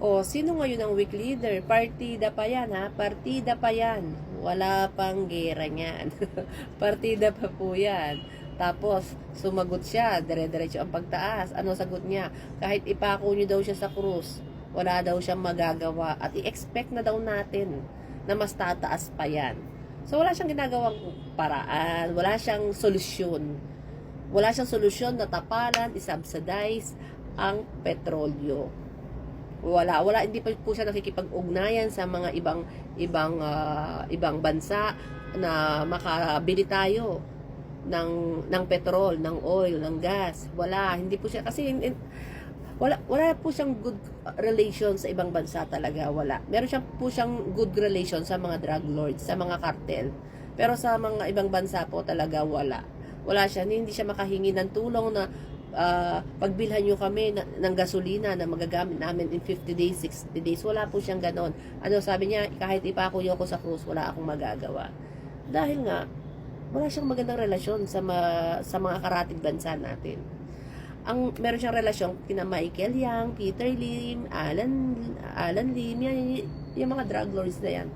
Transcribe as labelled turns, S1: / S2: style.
S1: O, sino ngayon ang weak leader? Partida pa yan, ha? Partida pa yan. Wala pang gera niyan. Partida pa po yan. Tapos, sumagot siya. Dire-diretso ang pagtaas. Ano sagot niya? Kahit ipako niyo daw siya sa krus, wala daw siyang magagawa. At i-expect na daw natin na mas tataas pa yan. So, wala siyang ginagawang paraan. Wala siyang solusyon. Wala siyang solusyon na tapalan, isubsidize ang petrolyo. Wala, hindi pa po siya nakikipag-ugnayan sa mga ibang bansa na makabili tayo ng petrol, ng oil, ng gas. Wala, hindi po siya kasi wala po siyang good relation sa ibang bansa talaga, wala. Meron siya po siyang good relation sa mga drug lords, sa mga cartel. Pero sa mga ibang bansa po talaga wala. Wala siya, hindi siya makahingi ng tulong na pagbilhan nyo kami ng gasolina na magagamit namin in 50 days, 60 days. Wala po siyang ganon. Ano sabi niya, kahit ipako nyo ako sa krus, wala akong magagawa. Dahil nga, wala siyang magandang relasyon sa mga karatig bansa natin. Meron siyang relasyon kina Michael Yang, Peter Lim, Alan Lim, yung mga drug lords na yan.